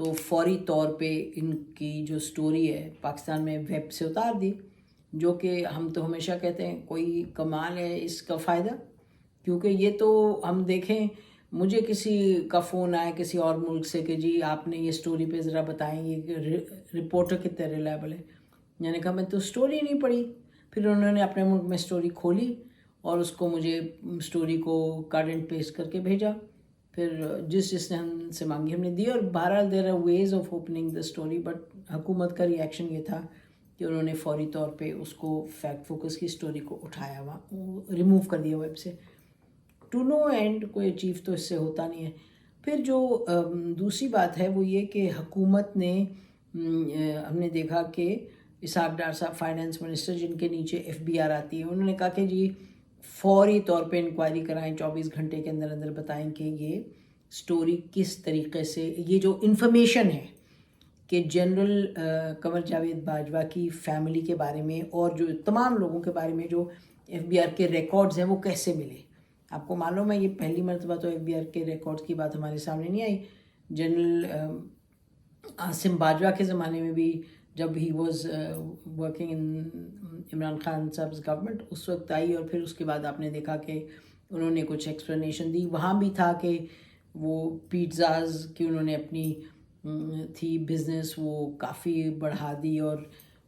تو فوری طور پہ ان کی جو سٹوری ہے پاکستان میں ویب سے اتار دی، جو کہ ہم تو ہمیشہ کہتے ہیں کوئی کمال ہے اس کا فائدہ، کیونکہ یہ تو ہم دیکھیں مجھے کسی کا فون آئے کسی اور ملک سے کہ جی آپ نے یہ سٹوری پہ ذرا بتائیں یہ رپورٹر کتنے ریلائبل ہے، میں نے کہا میں تو سٹوری نہیں پڑھی، پھر انہوں نے اپنے ملک میں سٹوری کھولی اور اس کو مجھے سٹوری کو کٹ اینڈ پیسٹ کر کے بھیجا، پھر جس نے ہم سے مانگی ہم نے دی، اور بہرحال there are ways of opening the story, but حکومت کا ریئیکشن یہ تھا کہ انہوں نے فوری طور پہ اس کو فیکٹ فوکس کی سٹوری کو اٹھایا، وہاں ریموو کر دیا ویب سے، ٹو نو اینڈ، کوئی اچیو تو اس سے ہوتا نہیں ہے۔ پھر جو دوسری بات ہے وہ یہ کہ حکومت نے ہم نے دیکھا کہ اسحاق ڈار صاحب فائنانس منسٹر جن کے نیچے FBR آتی ہے، انہوں نے کہا کہ جی فوری طور پہ انکوائری کرائیں، 24 گھنٹے کے اندر اندر بتائیں کہ یہ سٹوری کس طریقے سے، یہ جو انفارمیشن ہے کہ جنرل قمر جاوید باجوہ کی فیملی کے بارے میں اور جو تمام لوگوں کے بارے میں جو FBR کے ریکارڈز ہیں وہ کیسے ملے۔ آپ کو معلوم ہے یہ پہلی مرتبہ تو FBR کے ریکارڈز کی بات ہمارے سامنے نہیں آئی، جنرل عاصم باجوہ کے زمانے میں بھی جب he was working in Imran Khan صاحب گورنمنٹ اس وقت آئی، اور پھر اس کے بعد آپ نے دیکھا کہ انہوں نے کچھ ایکسپلینیشن دی، وہاں بھی تھا کہ وہ پیزاز کی انہوں نے اپنی تھی بزنس وہ کافی بڑھا دی، اور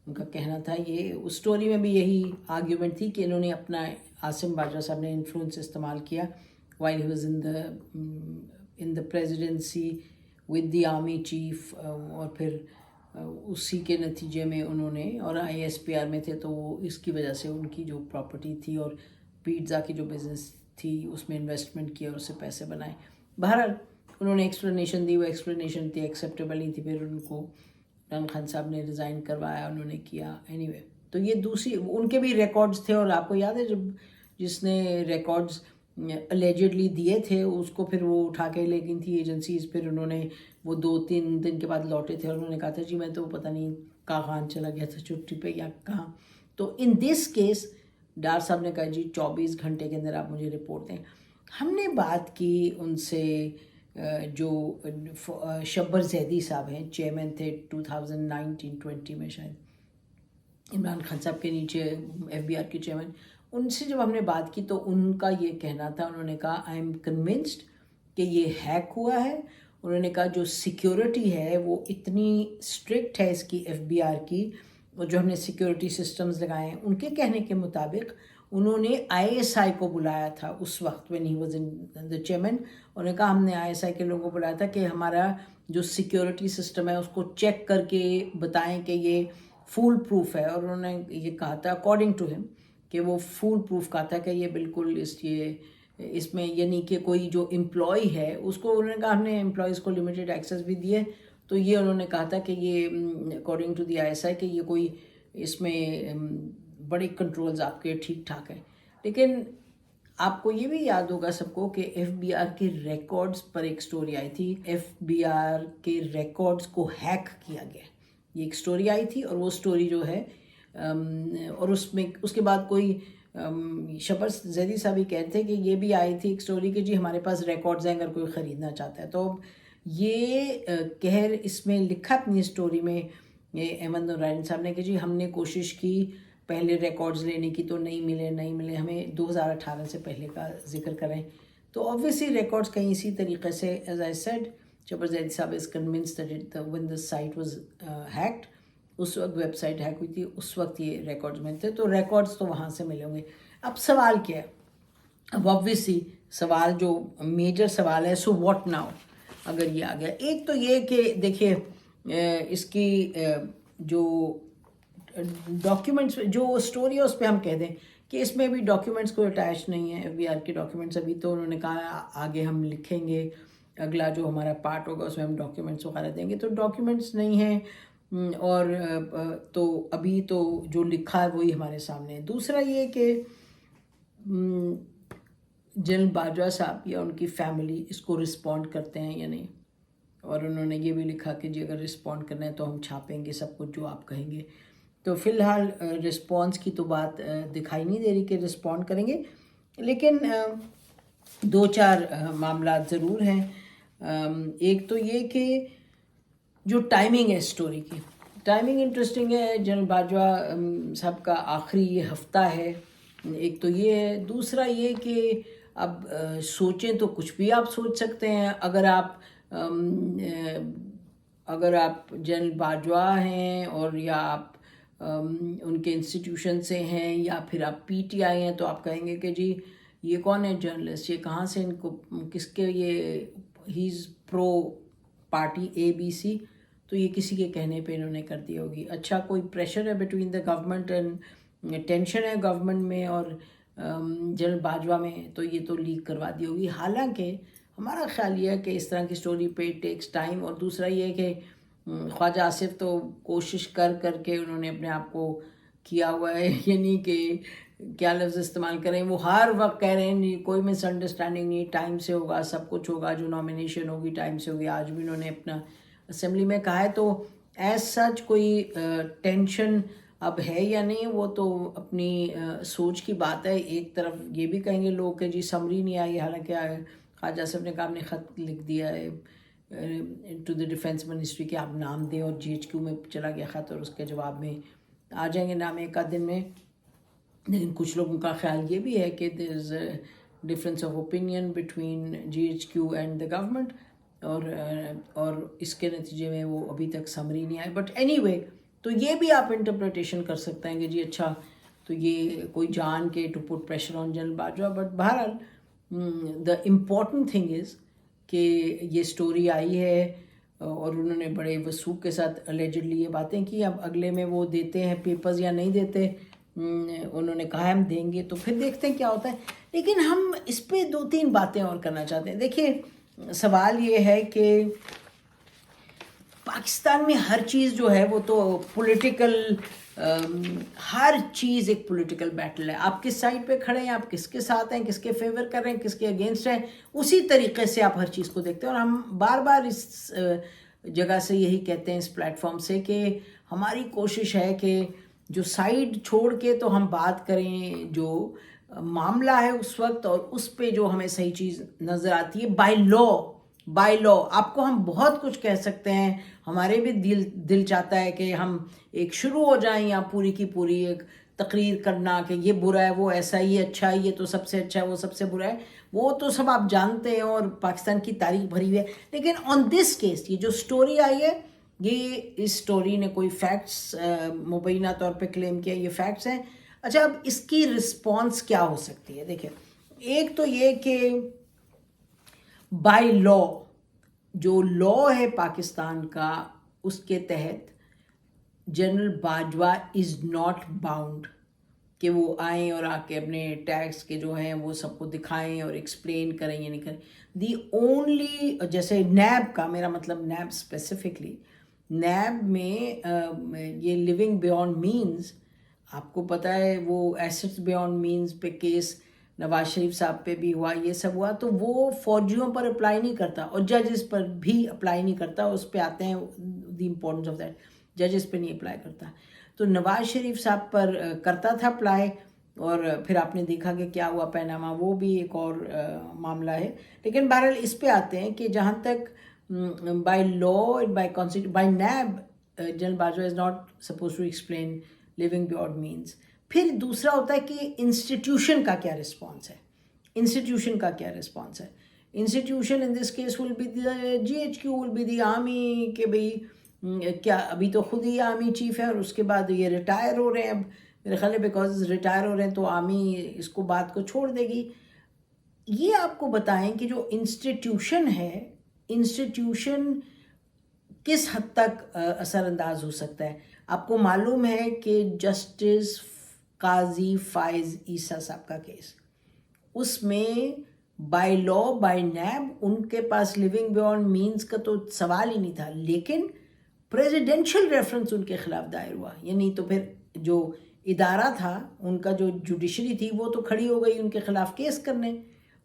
ان کا کہنا تھا یہ اس سٹوری میں بھی یہی آرگیومنٹ تھی کہ انہوں نے اپنا عاصم باجوہ صاحب نے انفلوئنس استعمال کیا while he was in the presidency with the army chief، اور پھر اسی کے نتیجے میں انہوں نے، اور ISPR میں تھے تو وہ اس کی وجہ سے ان کی جو پراپرٹی تھی اور پیزا کی جو بزنس تھی اس میں انویسٹمنٹ کیا اور اس سے پیسے بنائے۔ بہرحال انہوں نے ایکسپلینیشن دی، وہ ایکسپلینیشن تھی ایکسیپٹیبل نہیں تھی، پھر ان کو عمران خان صاحب نے ریزائن کروایا، انہوں نے کیا اینی وے۔ تو یہ دوسری ان کے بھی ریکارڈز تھے، اور آپ کو یاد ہے جب جس نے ریکارڈز الیجڈلی دیے تھے اس کو پھر وہ اٹھا کے لے گئی تھی ایجنسیز، پھر انہوں نے وہ 2-3 دن کے بعد لوٹے تھے اور انہوں نے کہا تھا جی میں تو پتہ نہیں کہاں چلا گیا تھا چھٹی پہ یا کہاں۔ تو ان دس کیس ڈار صاحب نے کہا جی 24 گھنٹے کے اندر آپ مجھے رپورٹ دیں۔ ہم نے بات کی ان سے جو شبر زیدی صاحب ہیں، چیئرمین تھے 2019-20 میں شاید عمران خان صاحب کے نیچے FBR کے چیئرمین، ان سے جب ہم نے بات کی تو ان کا یہ کہنا تھا، انہوں نے کہا آئی ایم کنونسڈ کہ یہ ہیک ہوا ہے، انہوں نے کہا جو سیکیورٹی ہے وہ اتنی اسٹرکٹ ہے اس کی FBR کی، اور جو ہم نے سیکیورٹی سسٹمز لگائے ہیں ان کے کہنے کے مطابق انہوں نے ISI کو بلایا تھا اس وقت when he was in the chairman، انہوں نے کہا ہم نے ISI کے لوگوں کو بلایا تھا کہ ہمارا جو سیکیورٹی سسٹم ہے اس کو چیک کر کے بتائیں کہ یہ فول پروف ہے، اور انہوں نے یہ کہا تھا اکارڈنگ ٹو ہم کہ وہ فول پروف کہا تھا کہ یہ بالکل اس میں یعنی کہ کوئی جو امپلائی ہے اس کو انہوں نے کہا ہم نے امپلائیز کو لمیٹڈ ایکسیس بھی دیے، تو یہ انہوں نے کہا تھا کہ یہ اکارڈنگ ٹو دی ISI کہ یہ کوئی اس میں بڑے کنٹرولز آپ کے ٹھیک ٹھاک ہیں۔ لیکن آپ کو یہ بھی یاد ہوگا سب کو کہ FBR کے ریکارڈز پر ایک سٹوری آئی تھی، FBR کے ریکارڈز کو ہیک کیا گیا، یہ ایک سٹوری آئی تھی، اور وہ سٹوری جو ہے اور اس کے بعد کوئی شبر زیدی صاحب ہی کہتے ہیں کہ یہ بھی آئی تھی ایک سٹوری کہ جی ہمارے پاس ریکارڈز ہیں اگر کوئی خریدنا چاہتا ہے، تو یہ کہر اس میں لکھا اپنی سٹوری میں احمد نورانی صاحب نے کہ جی ہم نے کوشش کی پہلے ریکارڈز لینے کی تو نہیں ملے، ہمیں 2018 سے پہلے کا ذکر کریں، تو obviously ریکارڈز کہیں اسی طریقے سے as I said شبر زیدی صاحب is convinced that when the site was hacked، اس وقت ویب سائٹ ہیک ہوئی تھی، اس وقت یہ ریکارڈز میں تھے، تو ریکارڈز تو وہاں سے ملے ہوں گے۔ اب سوال کیا ہے؟ اب obviously سوال جو میجر سوال ہے سو واٹ ناؤ اگر یہ آ گیا۔ ایک تو یہ کہ دیکھیے اس کی جو ڈاکیومنٹس جو سٹوری ہے اس پہ ہم کہہ دیں کہ اس میں بھی ڈاکیومنٹس کوئی اٹیچ نہیں ہے FBR کے ڈاکیومنٹس، ابھی تو انہوں نے کہا آگے ہم لکھیں گے، اگلا جو ہمارا پارٹ ہوگا اس میں ہم ڈاکیومنٹس وغیرہ دیں گے، تو ڈاکیومنٹس نہیں ہیں، اور تو ابھی تو جو لکھا ہے وہی ہمارے سامنے ہے۔ دوسرا یہ کہ جنرل باجوہ صاحب یا ان کی فیملی اس کو رسپونڈ کرتے ہیں یا نہیں، اور انہوں نے یہ بھی لکھا کہ جی اگر رسپونڈ کرنا ہے تو ہم چھاپیں گے سب کچھ جو آپ کہیں گے، تو فی الحال رسپانس کی تو بات دکھائی نہیں دے رہی کہ رسپونڈ کریں گے، لیکن 2-4 معاملات ضرور ہیں۔ ایک تو یہ کہ جو ٹائمنگ ہے اسٹوری کی، ٹائمنگ انٹرسٹنگ ہے. جنرل باجوہ صاحب کا آخری یہ ہفتہ ہے، ایک تو یہ ہے. دوسرا یہ کہ اب سوچیں تو کچھ بھی آپ سوچ سکتے ہیں. اگر آپ جنرل باجوہ ہیں اور یا آپ ان کے انسٹیٹیوشن سے ہیں یا پھر آپ پی ٹی آئی ہیں، تو آپ کہیں گے کہ جی یہ کون ہے جرنلسٹ، یہ کہاں سے ان کو کس کے، یہ ہی از پرو پارٹی اے بی سی، تو یہ کسی کے کہنے پہ انہوں نے کر دی ہوگی. اچھا کوئی پریشر ہے between the government and tension ہے گورنمنٹ میں اور جنرل باجوہ میں، تو یہ تو لیک کروا دی ہوگی. حالانکہ ہمارا خیال یہ ہے کہ اس طرح کی سٹوری پہ ٹیکس ٹائم. اور دوسرا یہ ہے کہ خواجہ آصف تو کوشش کر کے انہوں نے اپنے آپ کو کیا ہوا ہے، یعنی کہ کیا لفظ استعمال کریں، وہ ہر وقت کہہ رہے ہیں نہیں کوئی مس انڈرسٹینڈنگ نہیں، ٹائم سے ہوگا سب کچھ ہوگا، جو نامینیشن ہوگی ٹائم سے ہوگی. آج بھی انہوں نے اپنا اسمبلی میں کہا ہے. تو ایز سچ کوئی ٹینشن اب ہے یا نہیں، وہ تو اپنی سوچ کی بات ہے. ایک طرف یہ بھی کہیں گے لوگ کہ جی سمری نہیں آئی، حالانکہ خواجہ صاحب نے کہا ہم نے خط لکھ دیا ہے ٹو دی ڈیفینس منسٹری کہ آپ نام دیں، اور جی ایچ کیو میں چلا گیا خط اور اس کے جواب میں آ جائیں گے نام ایک آدھ دن میں. لیکن کچھ لوگوں کا خیال یہ بھی ہے کہ there is a difference of opinion between G H Q and the government, اور اس کے نتیجے میں وہ ابھی تک سمری نہیں آئے. بٹ اینی وے تو یہ بھی آپ انٹرپریٹیشن کر سکتے ہیں کہ جی اچھا تو یہ کوئی جان کے to put pressure on General Bajwa. But بہرحال دا امپورٹنٹ تھنگ از کہ یہ سٹوری آئی ہے اور انہوں نے بڑے وثوق کے ساتھ الیجڈلی یہ باتیں کی. اب اگلے میں وہ دیتے ہیں پیپرز یا نہیں دیتے، انہوں نے کہا ہم دیں گے، تو پھر دیکھتے ہیں کیا ہوتا ہے. لیکن ہم اس پہ 2-3 باتیں اور کرنا چاہتے ہیں. دیکھیے سوال یہ ہے کہ پاکستان میں ہر چیز جو ہے وہ تو پولیٹیکل، ہر چیز ایک پولیٹیکل بیٹل ہے. آپ کس سائڈ پہ کھڑے ہیں، آپ کس کے ساتھ ہیں، کس کے فیور کر رہے ہیں، کس کے اگینسٹ ہیں، اسی طریقے سے آپ ہر چیز کو دیکھتے ہیں. اور ہم بار بار اس جگہ سے یہی کہتے ہیں اس پلیٹ فارم سے کہ ہماری کوشش ہے کہ جو سائڈ چھوڑ کے تو ہم بات کریں جو معاملہ ہے اس وقت، اور اس پہ جو ہمیں صحیح چیز نظر آتی ہے بائی لا. آپ کو ہم بہت کچھ کہہ سکتے ہیں، ہمارے بھی دل چاہتا ہے کہ ہم ایک شروع ہو جائیں یا پوری کی پوری ایک تقریر کرنا کہ یہ برا ہے وہ ایسا ہی اچھا ہے، یہ تو سب سے اچھا ہے وہ سب سے برا ہے. وہ تو سب آپ جانتے ہیں اور پاکستان کی تاریخ بھری ہوئی ہے. لیکن آن دس کیس یہ جو سٹوری آئی ہے، یہ اس سٹوری نے کوئی فیکٹس مبینہ طور پہ کلیم کیا، یہ فیکٹس ہیں. اچھا اب اس کی رسپانس کیا ہو سکتی ہے؟ دیکھیں ایک تو یہ کہ بائی لا، جو لا ہے پاکستان کا، اس کے تحت general Bajwa is not bound کہ وہ آئیں اور آ کے اپنے ٹیکس کے جو ہیں وہ سب کو دکھائیں اور ایکسپلین کریں یا نہیں کریں. دی اونلی، جیسے نیب کا، میرا مطلب نیب اسپیسیفکلی، نیب میں یہ لیونگ بیونڈ مینز، آپ کو پتہ ہے وہ ایسٹس بیونڈ مینز پہ کیس نواز شریف صاحب پہ بھی ہوا، یہ سب ہوا، تو وہ فوجیوں پر اپلائی نہیں کرتا اور ججز پر بھی اپلائی نہیں کرتا. اس پہ آتے ہیں دی امپورٹنس آف دیٹ، ججز پہ نہیں اپلائی کرتا. تو نواز شریف صاحب پر کرتا تھا اپلائی، اور پھر آپ نے دیکھا کہ کیا ہوا پیناما، وہ بھی ایک اور معاملہ ہے. لیکن بہرحال اس پہ آتے ہیں کہ جہاں تک by law, by NAB general Bajwa is not suppose to explain living beyond means. پھر دوسرا ہوتا ہے کہ انسٹیٹیوشن کا کیا رسپانس ہے، انسٹیٹیوشن کا کیا رسپانس ہے. Institution in this case will be the G H Q, will be the army, کہ بھئی کیا ابھی تو خود ہی آرمی چیف ہے اور اس کے بعد یہ ریٹائر ہو رہے ہیں. اب میرے خیال ہے بیکاز ریٹائر ہو رہے ہیں تو آرمی اس کو بات کو چھوڑ دے گی. یہ آپ کو بتائیں کہ جو انسٹیٹیوشن ہے، انسٹیٹیوشن کس حد تک اثر انداز ہو سکتا ہے. آپ کو معلوم ہے کہ جسٹس قاضی فائز عیسیٰ صاحب کا کیس، اس میں بائی لا، بائی نیب، ان کے پاس لیونگ بیونڈ مینز کا تو سوال ہی نہیں تھا، لیکن پریزیڈینشل ریفرنس ان کے خلاف دائر ہوا. یعنی تو پھر جو ادارہ تھا ان کا، جو جوڈیشری تھی، وہ تو کھڑی ہو گئی ان کے خلاف کیس کرنے،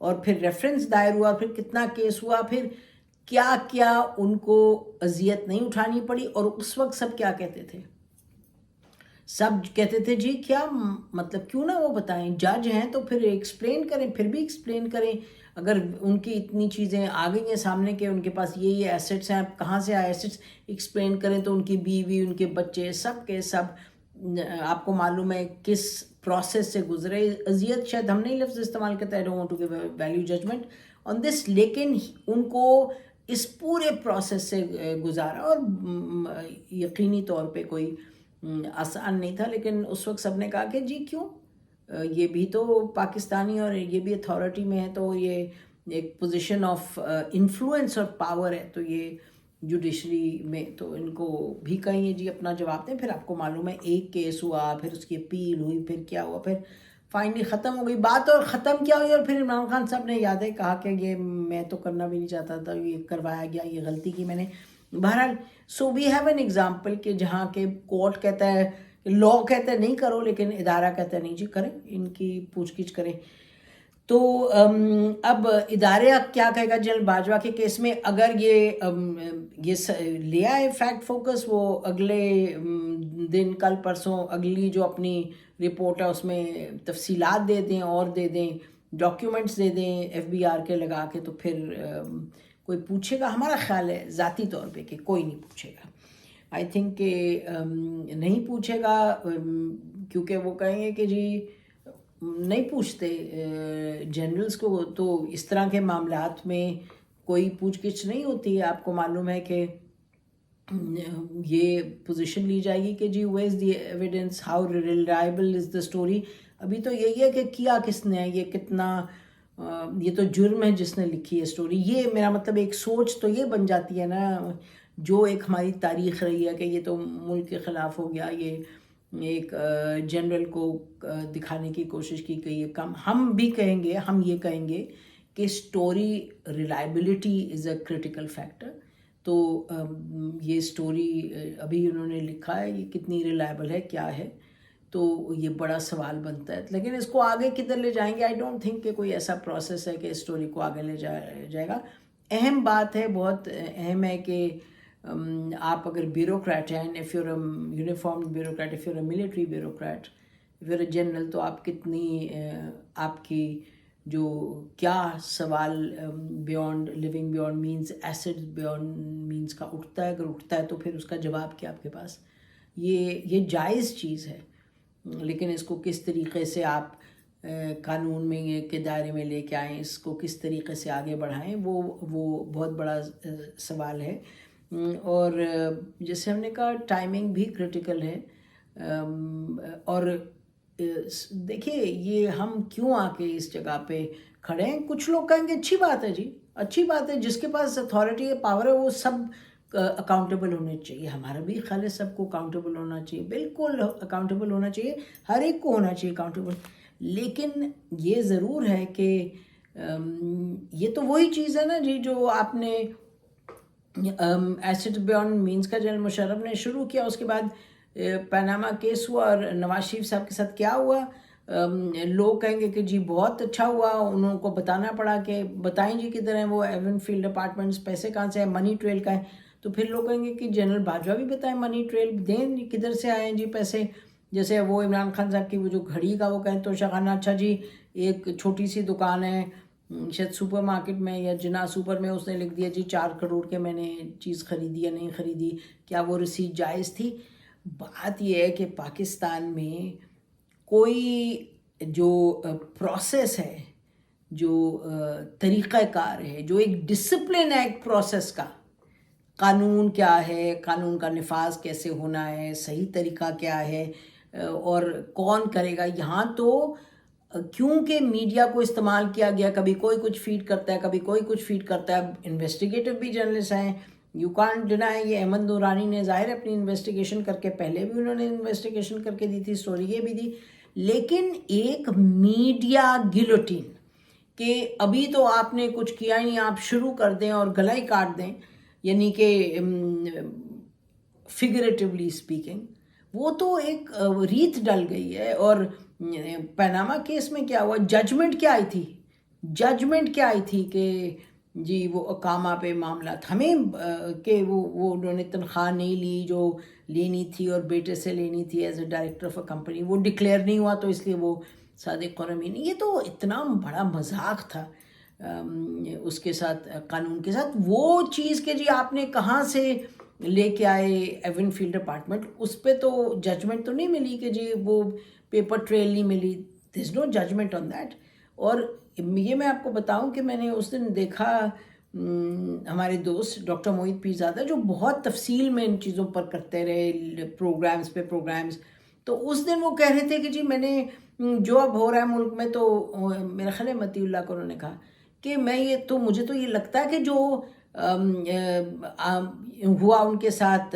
اور پھر ریفرنس دائر ہوا، پھر کتنا کیس ہوا، پھر کیا کیا ان کو اذیت نہیں اٹھانی پڑی. اور اس وقت سب کیا کہتے تھے؟ سب کہتے تھے جی کیا مطلب، کیوں نہ وہ بتائیں، جج ہیں تو پھر ایکسپلین کریں، پھر بھی ایکسپلین کریں. اگر ان کی اتنی چیزیں آ گئی ہیں سامنے کہ ان کے پاس یہ ایسٹس ہیں، آپ کہاں سے آئے ایسٹس ایکسپلین کریں تو ان کی بیوی، ان کے بچے، سب کے سب آپ کو معلوم ہے کس پروسیس سے گزرے. اذیت شاید ہم نہیں لفظ استعمال کرتے، I don't want to give a value judgement on this, لیکن ان کو اس پورے پروسیس سے گزارا اور یقینی طور پہ کوئی آسان نہیں تھا. لیکن اس وقت سب نے کہا کہ جی کیوں، یہ بھی تو پاکستانی اور یہ بھی اتھارٹی میں ہے، تو یہ ایک پوزیشن آف انفلوئنس اور پاور ہے، تو یہ جوڈیشری میں تو ان کو بھی کہیں جی اپنا جواب دیں. پھر آپ کو معلوم ہے ایک کیس ہوا، پھر اس کی اپیل ہوئی، پھر کیا ہوا، پھر فائنلی ختم ہو گئی بات. اور ختم کیا ہوئی، اور پھر عمران خان صاحب نے یادیں کہا کہ یہ میں تو کرنا بھی نہیں چاہتا تھا، یہ کروایا گیا، یہ غلطی کی میں نے. بہرحال سو وی ہیو این ایگزامپل کہ جہاں کہ کورٹ کہتا ہے، لا کہتا ہے نہیں کرو، لیکن ادارہ کہتا ہے نہیں جی کریں، ان کی پوچھ گچھ کریں. تو اب ادارے کیا کہے گا جنرل باجوہ کے کیس میں؟ اگر یہ لے آئے فیکٹ فوکس، وہ اگلے دن کل پرسوں اگلی جو اپنی رپورٹ ہے اس میں تفصیلات دے دیں اور دے دیں، ڈاکیومنٹس دے دیں ایف بی آر کے لگا کے، تو پھر کوئی پوچھے گا؟ ہمارا خیال ہے ذاتی طور پہ کہ کوئی نہیں پوچھے گا. آئی تھنک کہ نہیں پوچھے گا، کیونکہ وہ کہیں گے کہ جی نہیں پوچھتے جنرلز کو، تو اس طرح کے معاملات میں کوئی پوچھ گچھ نہیں ہوتی ہے. آپ کو معلوم ہے کہ یہ پوزیشن لی جائے گی کہ جی where is the evidence, how reliable is the story. ابھی تو یہی ہے کہ کیا کس نے ہے، یہ کتنا، یہ تو جرم ہے جس نے لکھی ہے اسٹوری. یہ میرا مطلب ایک سوچ تو یہ بن جاتی ہے نا، جو ایک ہماری تاریخ رہی ہے کہ یہ تو ملک کے خلاف ہو گیا، یہ ایک جنرل کو دکھانے کی کوشش کی گئی ہے کم. ہم بھی کہیں گے، ہم یہ کہیں گے کہ story reliability is a critical factor. تو یہ اسٹوری ابھی انہوں نے لکھا ہے، یہ کتنی ریلائبل ہے، کیا ہے، تو یہ بڑا سوال بنتا ہے. لیکن اس کو آگے کدھر لے جائیں گے؟ آئی ڈونٹ تھنک کہ کوئی ایسا پروسیس ہے کہ اسٹوری کو آگے لے جائے گا. اہم بات ہے، بہت اہم ہے کہ آپ اگر بیوروکریٹ ہیں، if you're a uniform bureaucrat, if you're a military bureaucrat, if you're a general, تو آپ کتنی آپ کی جو کیا سوال beyond living beyond means, assets beyond means کا اٹھتا ہے. اگر اٹھتا ہے تو پھر اس کا جواب کیا آپ کے پاس؟ یہ جائز چیز ہے، لیکن اس کو کس طریقے سے آپ قانون میں کے دائرے میں لے کے آئیں، اس کو کس طریقے سے آگے بڑھائیں، وہ بہت بڑا سوال ہے. اور جیسے ہم نے کہا ٹائمنگ بھی کرٹیکل ہے. اور دیکھیے یہ ہم کیوں آ کے اس جگہ پہ کھڑے ہیں؟ کچھ لوگ کہیں گے اچھی بات ہے جی، اچھی بات ہے، جس کے پاس اتھارٹی ہے، پاور ہے، وہ سب اکاؤنٹیبل ہونے چاہیے. ہمارا بھی خیال ہے سب کو اکاؤنٹیبل ہونا چاہیے، بالکل اکاؤنٹیبل ہونا چاہیے، ہر ایک کو ہونا چاہیے اکاؤنٹیبل. لیکن یہ ضرور ہے کہ یہ تو وہی چیز ہے نا جی جو آپ نے ایسڈ بیونڈ مینز کا جنرل مشرف نے شروع کیا. اس کے بعد پاناما کیس ہوا اور نواز شریف صاحب کے ساتھ کیا ہوا. لوگ کہیں گے کہ جی بہت اچھا ہوا، انہوں کو بتانا پڑا کہ بتائیں جی کدھر ہیں وہ ایون فیلڈ اپارٹمنٹس، پیسے کہاں سے ہیں، منی ٹریل کا ہے. تو پھر لوگ کہیں گے کہ جنرل باجوہ بھی بتائیں منی ٹریل دیں، کدھر سے آئے ہیں جی پیسے. جیسے وہ عمران خان صاحب کی وہ جو گھڑی کا وہ کہیں تو شاخانہ، اچھا جی ایک چھوٹی سی دکان ہے شاید سپر مارکیٹ میں یا جنا سپر میں، اس نے لکھ دیا جی 4 کروڑ کے میں نے چیز خریدی یا نہیں خریدی، کیا وہ رسید جائز تھی؟ بات یہ ہے کہ پاکستان میں کوئی جو پروسیس ہے، جو طریقہ کار ہے، جو ایک ڈسپلن ہے ایک پروسیس کا، قانون کیا ہے، قانون کا نفاذ کیسے ہونا ہے، صحیح طریقہ کیا ہے، اور کون کرے گا. یہاں تو کیونکہ میڈیا کو استعمال کیا گیا، کبھی کوئی کچھ فیڈ کرتا ہے، کبھی کوئی کچھ فیڈ کرتا ہے. انویسٹیگیٹو بھی جرنلسٹ ہیں، یو کانٹ ڈینائی. یہ احمد نورانی نے ظاہر اپنی انویسٹیگیشن کر کے، پہلے بھی انہوں نے انویسٹیگیشن کر کے دی تھی اسٹوری، یہ بھی دی. لیکن ایک میڈیا گلوٹین کہ ابھی تو آپ نے کچھ کیا ہی نہیں، آپ شروع کر دیں اور گلا ہی کاٹ دیں، یعنی کہ فگریٹیولی اسپیکنگ، وہ تو ایک ریت ڈل گئی ہے. اور پاناما کیس میں کیا ہوا، ججمنٹ کیا آئی تھی کہ جی وہ اقامہ پہ معاملات ہمیں کہ وہ انہوں نے تنخواہ نہیں لی جو لینی تھی اور بیٹے سے لینی تھی as a director of a company, وہ ڈکلیئر نہیں ہوا تو اس لیے وہ صادق اور امین. یہ تو اتنا بڑا مذاق تھا. اس کے ساتھ قانون کے ساتھ وہ چیز کہ جی آپ نے کہاں سے لے کے آئے ایون فیلڈ اپارٹمنٹ، اس پہ تو ججمنٹ تو نہیں ملی کہ جی وہ پیپر ٹریل نہیں ملی. دیر از نو ججمنٹ آن دیٹ. اور یہ میں آپ کو بتاؤں کہ میں نے اس دن دیکھا ہمارے دوست ڈاکٹر موہت پیرزادہ جو بہت تفصیل میں ان چیزوں پر کرتے رہے، پروگرامز پہ پروگرامز. تو اس دن وہ کہہ رہے تھے کہ جی میں نے جو اب ہو رہا ہے ملک میں، تو میرا خیال ہے متی اللہ کو انہوں نے کہا کہ مجھے تو یہ لگتا ہے کہ جو ہوا ان کے ساتھ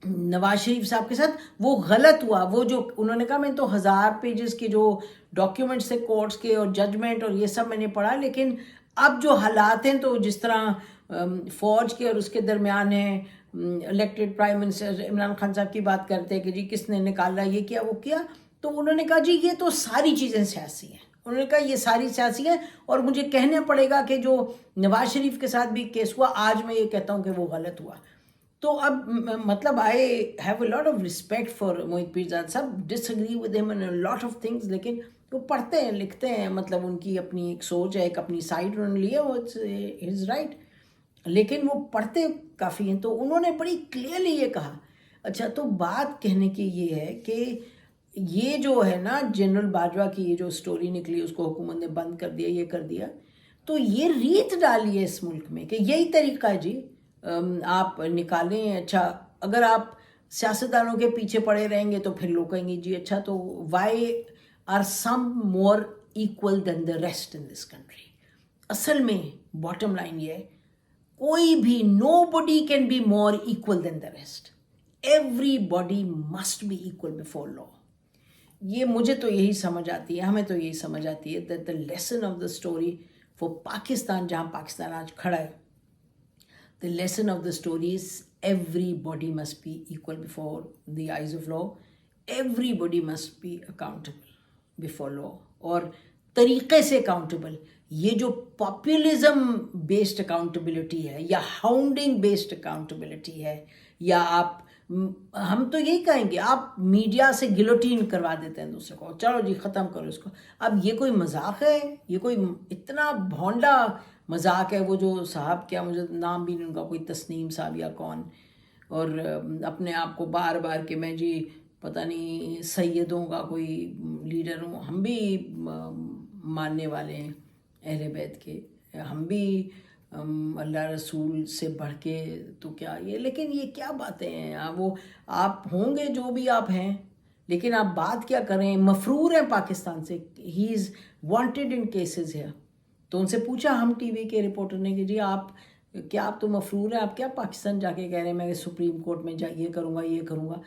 نواز شریف صاحب کے ساتھ وہ غلط ہوا. وہ جو انہوں نے کہا میں تو 1000 پیجز کے جو ڈاکیومنٹس تھے کورٹس کے اور ججمنٹ اور یہ سب میں نے پڑھا، لیکن اب جو حالات ہیں تو جس طرح فوج کے اور اس کے درمیان ہیں، elected prime minister Imran Khan صاحب کی بات کرتے ہیں کہ جی کس نے نکالا، یہ کیا وہ کیا. تو انہوں نے کہا جی یہ تو ساری چیزیں سیاسی ہیں. انہوں نے کہا یہ ساری سیاسی ہیں اور مجھے کہنا پڑے گا کہ جو نواز شریف کے ساتھ بھی کیس ہوا، آج میں یہ کہتا ہوں کہ وہ غلط ہوا. تو اب مطلب I have a lot of respect for Mohit Pirzada sahib, dish agree with ہم ان لاٹ آف تھنگس، لیکن وہ پڑھتے ہیں لکھتے ہیں، مطلب ان کی اپنی ایک سوچ ہے، ایک اپنی سائڈ انہوں نے لیا، وہ از رائٹ، لیکن وہ پڑھتے کافی ہیں. تو انہوں نے بڑی کلیئرلی یہ کہا. اچھا، تو بات کہنے کی یہ ہے کہ یہ جو ہے نا جنرل باجوہ کی یہ جو سٹوری نکلی، اس کو حکومت نے بند کر دیا، یہ کر دیا، تو یہ ریت ڈالی ہے اس ملک میں کہ یہی طریقہ ہے جی آپ نکالیں. اچھا، اگر آپ سیاستدانوں کے پیچھے پڑے رہیں گے تو پھر لوگ کہیں گے جی اچھا تو why are some more equal than the rest in this country. اصل میں باٹم لائن یہ ہے، کوئی بھی nobody can be more equal than the rest. Everybody must be equal before law. یہ مجھے تو یہی سمجھ آتی ہے، ہمیں تو یہی سمجھ آتی ہے that the lesson of the story for Pakistan, جہاں پاکستان آج کھڑا ہے، the lesson of the story is everybody must be equal before the eyes of law. Everybody must be accountable before law. اور طریقے سے اکاؤنٹیبل. یہ جو پاپولزم بیسڈ اکاؤنٹیبلٹی ہے یا ہاؤنڈنگ بیسڈ اکاؤنٹیبلٹی ہے، یا آپ ہم تو یہی کہیں گے آپ میڈیا سے گلوٹین کروا دیتے ہیں دوسرے کو، چلو جی ختم کرو اس کو. اب یہ کوئی مذاق ہے؟ یہ کوئی اتنا بھونڈا مذاق ہے. وہ جو صاحب، کیا مجھے نام بھی نہیں ان کا، کوئی تسنیم صاحب یا کون، اور اپنے آپ کو بار بار کہ میں جی پتہ نہیں سیدوں کا کوئی لیڈر ہوں. ہم بھی ماننے والے ہیں اہل بیت کے، ہم بھی اللہ رسول سے بڑھ کے تو کیا یہ، لیکن یہ کیا باتیں ہیں. وہ آپ ہوں گے جو بھی آپ ہیں، لیکن آپ بات کیا کریں. مفرور ہیں پاکستان سے، ہی از وانٹیڈ ان کیسز ہے. تو ان سے پوچھا ہم ٹی وی کے رپورٹر نے کہ جی آپ کیا، آپ تو مفرور ہیں، آپ کیا پاکستان جا کے کہہ رہے ہیں میں سپریم کورٹ میں یہ کروں گا یہ کروں گا.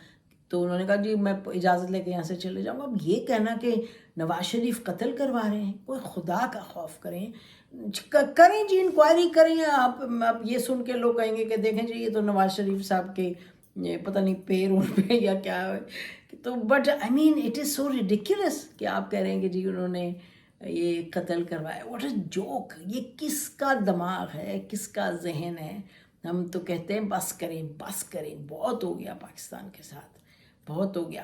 تو انہوں نے کہا جی میں اجازت لے کے یہاں سے چلے جاؤں گا. اب یہ کہنا کہ نواز شریف قتل کروا رہے ہیں، کوئی خدا کا خوف کریں جی، انکوائری کریں. آپ اب یہ سن کے لوگ کہیں گے کہ دیکھیں جی یہ تو نواز شریف صاحب کے پتہ نہیں پیر ان پہ یا کیا ہے. تو but I mean it is so ridiculous کہ آپ کہہ رہے ہیں کہ جی انہوں نے یہ قتل کروایا. What a joke. یہ کس کا دماغ ہے، کس کا ذہن ہے. ہم تو کہتے ہیں بس کریں بس کریں، بہت ہو گیا پاکستان کے ساتھ، بہت ہو گیا.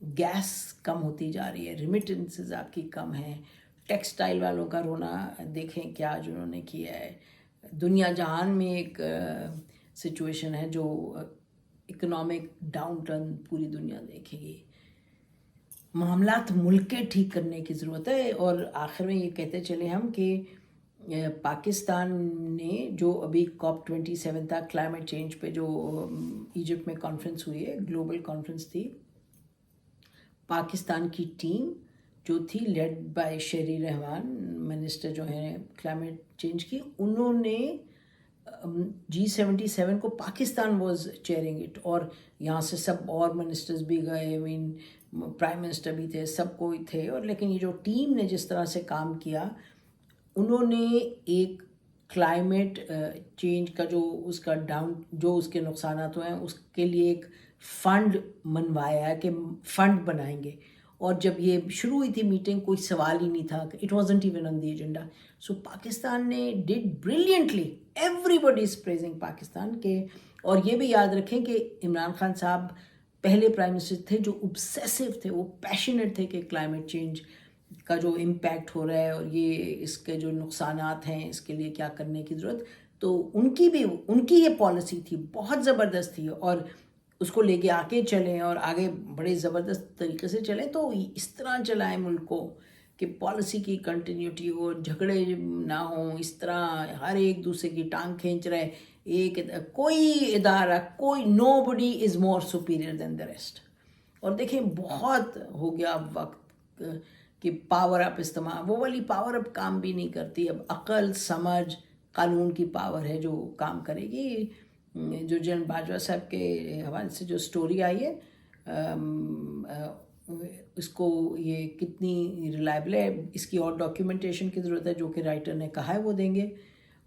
گیس کم ہوتی جا رہی ہے، ریمیٹنسز آپ کی کم ہیں، ٹیکسٹائل والوں کا رونا دیکھیں کیا جنہوں نے کیا ہے. دنیا جہان میں ایک سچویشن ہے جو اکنامک ڈاؤن ٹرن پوری دنیا دیکھے گی. معاملات ملک کے ٹھیک کرنے کی ضرورت ہے. اور آخر میں یہ کہتے چلے ہم کہ پاکستان نے جو ابھی COP27 تھا کلائمیٹ چینج پہ، جو ایجپٹ میں کانفرنس ہوئی ہے، گلوبل کانفرنس تھی، پاکستان کی ٹیم جو تھی لیڈ بائی شہری رحمان منسٹر جو ہیں کلائمیٹ چینج کی، انہوں نے G77 کو پاکستان واز چیئرنگ اٹ، اور یہاں سے سب اور منسٹرز بھی گئے، پرائم منسٹر بھی تھے، سب کوئی تھے. اور لیکن یہ جو ٹیم نے جس طرح سے کام کیا، انہوں نے ایک کلائمیٹ چینج کا جو اس کا جو اس کے نقصانات ہوئے ہیں اس کے لیے ایک فنڈ منوایا ہے کہ فنڈ بنائیں گے. اور جب یہ شروع ہوئی تھی میٹنگ، کوئی سوال ہی نہیں تھا، it wasn't even on the agenda. So Pakistan نے did brilliantly, everybody is praising Pakistan کے. اور یہ بھی یاد رکھیں کہ عمران خان صاحب پہلے پرائم منسٹر تھے جو obsessive تھے، وہ پیشنیٹ تھے کہ کلائمیٹ چینج کا جو امپیکٹ ہو رہا ہے اور یہ اس کے جو نقصانات ہیں اس کے لیے کیا کرنے کی ضرورت. تو ان کی یہ پالیسی تھی, بہت زبردست تھی, اور اس کو لے کے آگے چلیں اور آگے بڑے زبردست طریقے سے چلیں. تو اس طرح چلائیں ملک کو کہ پالیسی کی کنٹینیوٹی ہو, جھگڑے نہ ہوں, اس طرح ہر ایک دوسرے کی ٹانگ کھینچ رہے, کوئی ادارہ, نو بڈی از مور سپیریئر دین دا ریسٹ. اور دیکھیں بہت ہو گیا اب وقت کہ پاور اپ استعمال, وہ والی پاور اپ کام بھی نہیں کرتی. اب عقل, سمجھ, قانون کی پاور ہے جو کام کرے گی. جو جنرل باجوہ صاحب کے حوالے سے جو سٹوری آئی ہے, اس کو یہ کتنی ریلائبل ہے, اس کی اور ڈاکیومنٹیشن کی ضرورت ہے, جو کہ رائٹر نے کہا ہے وہ دیں گے.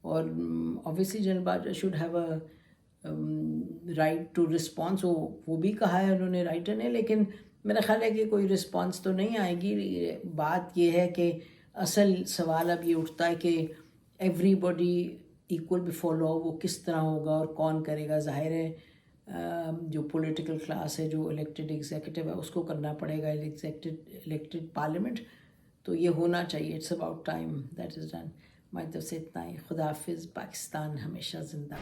اور obviously general Bajwa should have a right to response, وہ بھی کہا ہے انہوں نے, رائٹر نے. لیکن میرا خیال ہے کہ کوئی رسپانس تو نہیں آئے گی. بات یہ ہے کہ اصل سوال اب یہ اٹھتا ہے کہ ایوری باڈی ایکول بیفور لا, وہ کس طرح ہوگا اور کون کرے گا. ظاہر ہے جو پولیٹیکل کلاس ہے, جو الیکٹڈ ایگزیکٹو ہے, اس کو کرنا پڑے گا, الیکٹڈ پارلیمنٹ. تو یہ ہونا چاہیے. It's about time that is done. ہماری طرف سے اتنا ہی. خدا حافظ. پاکستان ہمیشہ زندہ.